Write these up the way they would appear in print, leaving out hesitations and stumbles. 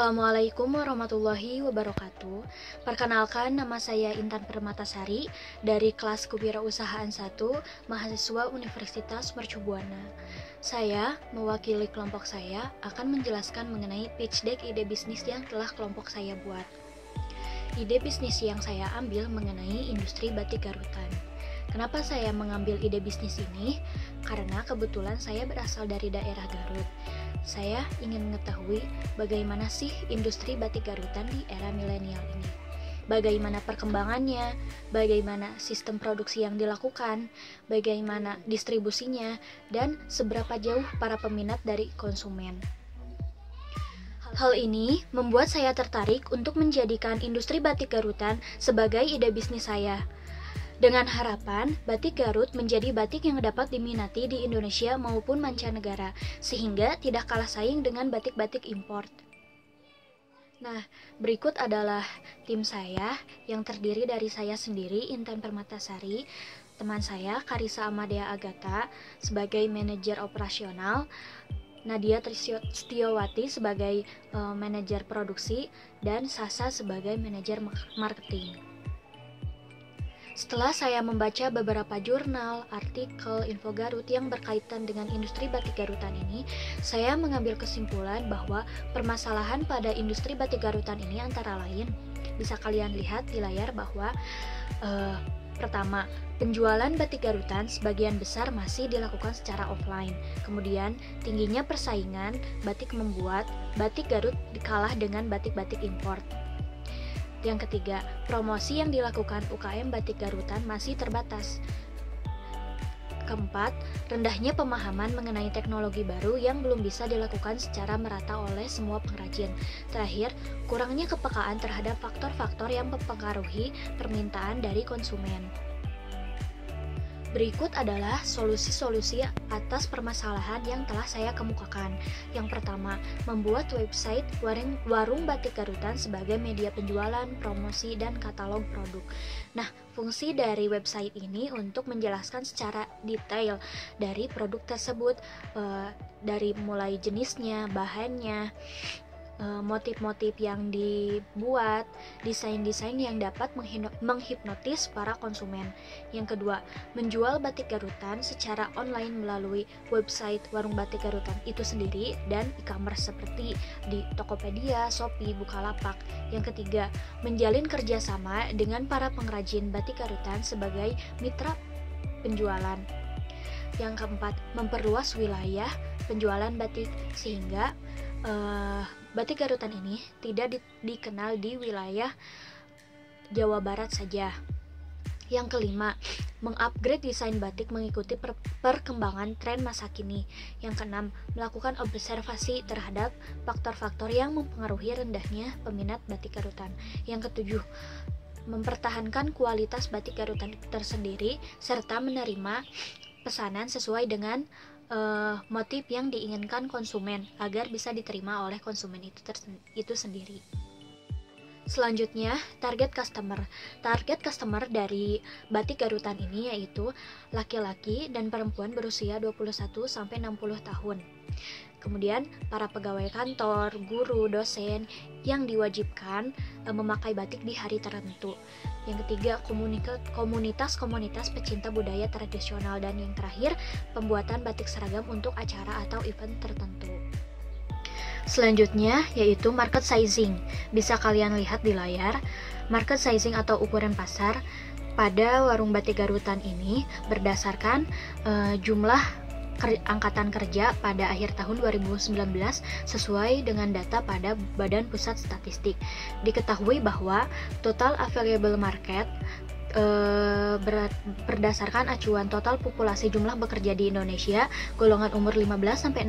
Assalamualaikum warahmatullahi wabarakatuh. Perkenalkan, nama saya Intan Permatasari dari kelas Kewirausahaan 1, mahasiswa Universitas Mercu Buana. Saya mewakili kelompok saya akan menjelaskan mengenai pitch deck ide bisnis yang telah kelompok saya buat. Ide bisnis yang saya ambil mengenai industri batik Garutan. Kenapa saya mengambil ide bisnis ini? Karena kebetulan saya berasal dari daerah Garut. Saya ingin mengetahui bagaimana sih industri batik Garutan di era milenial ini. Bagaimana perkembangannya, bagaimana sistem produksi yang dilakukan, bagaimana distribusinya, dan seberapa jauh para peminat dari konsumen. Hal ini membuat saya tertarik untuk menjadikan industri batik Garutan sebagai ide bisnis saya. Dengan harapan, batik Garut menjadi batik yang dapat diminati di Indonesia maupun mancanegara, sehingga tidak kalah saing dengan batik-batik import. Nah, berikut adalah tim saya yang terdiri dari saya sendiri, Intan Permatasari, teman saya, Karisa Amadea Agata, sebagai manajer operasional, Nadia Tristiowati sebagai manajer produksi, dan Sasa sebagai manajer marketing. Setelah saya membaca beberapa jurnal, artikel, info Garut yang berkaitan dengan industri batik Garutan ini, saya mengambil kesimpulan bahwa permasalahan pada industri batik Garutan ini antara lain, bisa kalian lihat di layar bahwa pertama, penjualan batik Garutan sebagian besar masih dilakukan secara offline. Kemudian, tingginya persaingan batik membuat batik Garut dikalah dengan batik-batik import. Yang ketiga, promosi yang dilakukan UKM batik Garutan masih terbatas. Keempat, rendahnya pemahaman mengenai teknologi baru yang belum bisa dilakukan secara merata oleh semua pengrajin. Terakhir, kurangnya kepekaan terhadap faktor-faktor yang mempengaruhi permintaan dari konsumen. Berikut adalah solusi-solusi atas permasalahan yang telah saya kemukakan. Yang pertama, membuat website warung batik Garutan sebagai media penjualan, promosi, dan katalog produk. Nah, fungsi dari website ini untuk menjelaskan secara detail dari produk tersebut, dari mulai jenisnya, bahannya, motif-motif yang dibuat, desain-desain yang dapat menghipnotis para konsumen. Yang kedua, menjual batik Garutan secara online melalui website warung batik Garutan itu sendiri dan e-commerce seperti di Tokopedia, Shopee, Bukalapak. Yang ketiga, menjalin kerjasama dengan para pengrajin batik Garutan sebagai mitra penjualan. Yang keempat, memperluas wilayah penjualan batik sehingga batik Garutan ini tidak dikenal di wilayah Jawa Barat saja. Yang kelima, mengupgrade desain batik mengikuti perkembangan tren masa kini. Yang keenam, melakukan observasi terhadap faktor-faktor yang mempengaruhi rendahnya peminat batik Garutan. Yang ketujuh, mempertahankan kualitas batik Garutan tersendiri serta menerima pesanan sesuai dengan motif yang diinginkan konsumen agar bisa diterima oleh konsumen itu sendiri. Selanjutnya, target customer dari batik Garutan ini yaitu laki-laki dan perempuan berusia 21-60 tahun. Kemudian, para pegawai kantor, guru, dosen yang diwajibkan memakai batik di hari tertentu. Yang ketiga, komunitas-komunitas pecinta budaya tradisional. Dan yang terakhir, pembuatan batik seragam untuk acara atau event tertentu. Selanjutnya yaitu market sizing. Bisa kalian lihat di layar, market sizing atau ukuran pasar pada warung batik Garutan ini berdasarkan jumlah angkatan kerja pada akhir tahun 2019 sesuai dengan data pada Badan Pusat Statistik. Diketahui bahwa total available market berdasarkan acuan total populasi jumlah bekerja di Indonesia golongan umur 15-60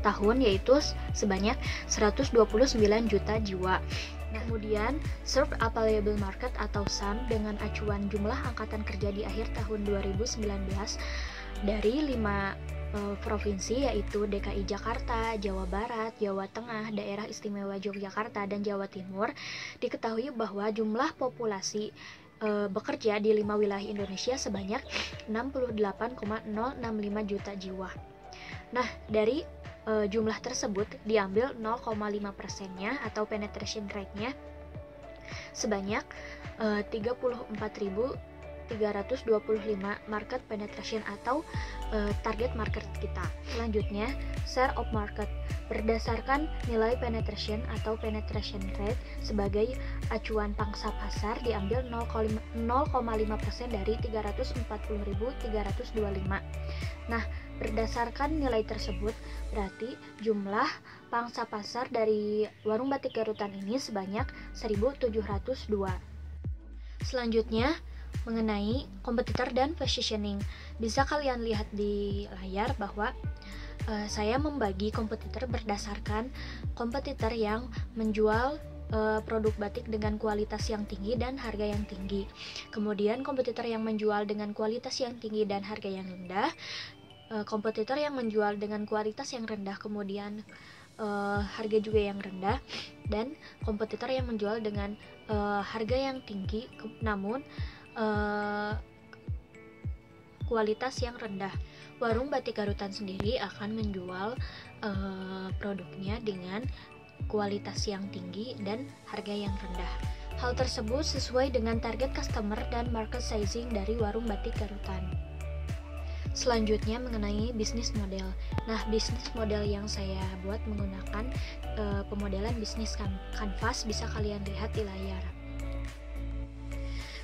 tahun yaitu sebanyak 129 juta jiwa. Kemudian, Served Available Market atau SAM dengan acuan jumlah angkatan kerja di akhir tahun 2019 dari 5 provinsi yaitu DKI Jakarta, Jawa Barat, Jawa Tengah, Daerah Istimewa Yogyakarta, dan Jawa Timur. Diketahui bahwa jumlah populasi bekerja di 5 wilayah Indonesia sebanyak 68,065 juta jiwa. Nah, dari jumlah tersebut diambil 0,5%-nya atau penetration rate-nya sebanyak 34.325 market penetration atau target market kita. Selanjutnya, share of market berdasarkan nilai penetration atau penetration rate sebagai acuan pangsa pasar diambil 0,5% dari 340.325. Nah, berdasarkan nilai tersebut berarti jumlah pangsa pasar dari warung batik Garutan ini sebanyak 1.702. Selanjutnya, mengenai kompetitor dan positioning. Bisa kalian lihat di layar bahwa saya membagi kompetitor berdasarkan kompetitor yang menjual produk batik dengan kualitas yang tinggi dan harga yang tinggi. Kemudian kompetitor yang menjual dengan kualitas yang tinggi dan harga yang rendah. Kompetitor yang menjual dengan kualitas yang rendah kemudian harga juga yang rendah, dan kompetitor yang menjual dengan harga yang tinggi namun kualitas yang rendah. Warung batik Garutan sendiri akan menjual produknya dengan kualitas yang tinggi dan harga yang rendah. Hal tersebut sesuai dengan target customer dan market sizing dari warung batik Garutan. Selanjutnya mengenai bisnis model. Nah, bisnis model yang saya buat menggunakan pemodelan bisnis kanvas, bisa kalian lihat di layar.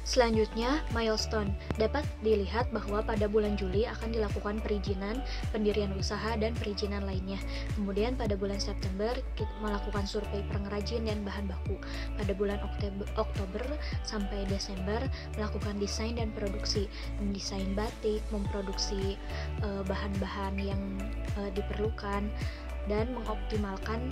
Selanjutnya, milestone. Dapat dilihat bahwa pada bulan Juli akan dilakukan perizinan, pendirian usaha, dan perizinan lainnya. Kemudian pada bulan September kita melakukan survei pengrajin dan bahan baku. Pada bulan Oktober sampai Desember melakukan desain dan produksi, mendesain batik, memproduksi bahan-bahan yang diperlukan, dan mengoptimalkan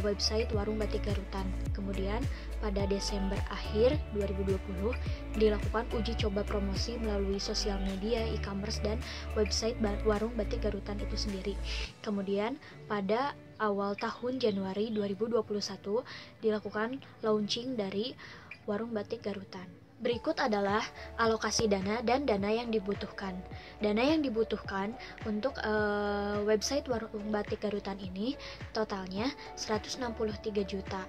website warung batik Garutan. Kemudian pada Desember akhir 2020 dilakukan uji coba promosi melalui sosial media, e-commerce, dan website warung batik Garutan itu sendiri. Kemudian pada awal tahun Januari 2021 dilakukan launching dari warung batik Garutan. Berikut adalah alokasi dana dan dana yang dibutuhkan. Dana yang dibutuhkan untuk website warung batik Garutan ini totalnya 163 juta.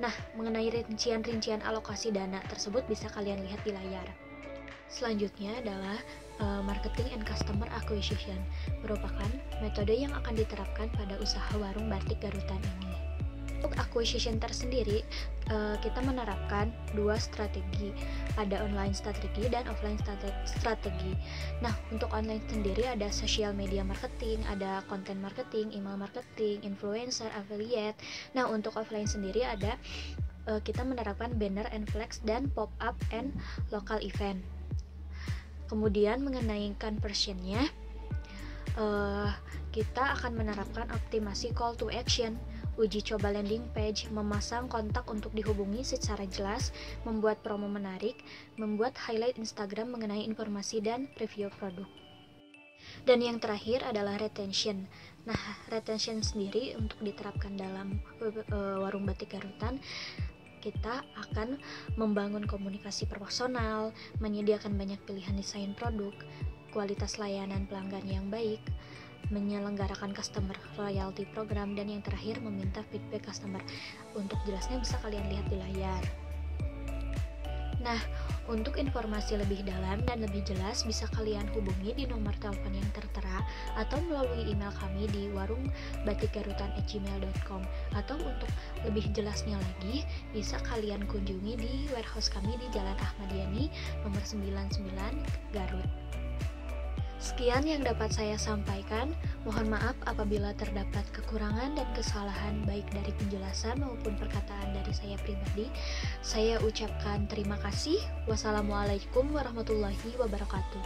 Nah, mengenai rincian-rincian alokasi dana tersebut bisa kalian lihat di layar. Selanjutnya adalah marketing and customer acquisition, merupakan metode yang akan diterapkan pada usaha warung batik Garutan ini. Untuk acquisition tersendiri, kita menerapkan dua strategi, ada online strategi dan offline strategi. Nah, untuk online sendiri ada social media marketing, ada content marketing, email marketing, influencer, affiliate. Nah, untuk offline sendiri ada kita menerapkan banner and flex dan pop-up and local event. Kemudian mengenai conversionnya, kita akan menerapkan optimasi call to action, uji coba landing page, memasang kontak untuk dihubungi secara jelas, membuat promo menarik, membuat highlight Instagram mengenai informasi dan review produk. Dan yang terakhir adalah retention. Nah, retention sendiri untuk diterapkan dalam warung batik Garutan, kita akan membangun komunikasi personal, menyediakan banyak pilihan desain produk, kualitas layanan pelanggan yang baik, menyelenggarakan customer loyalty program, dan yang terakhir meminta feedback customer. Untuk jelasnya bisa kalian lihat di layar. Nah, untuk informasi lebih dalam dan lebih jelas bisa kalian hubungi di nomor telepon yang tertera atau melalui email kami di warungbatikgarutan@gmail.com, atau untuk lebih jelasnya lagi bisa kalian kunjungi di warehouse kami di Jalan Ahmad Yani nomor 99 Garut. Sekian yang dapat saya sampaikan. Mohon maaf apabila terdapat kekurangan dan kesalahan baik dari penjelasan maupun perkataan dari saya pribadi. Saya ucapkan terima kasih. Wassalamualaikum warahmatullahi wabarakatuh.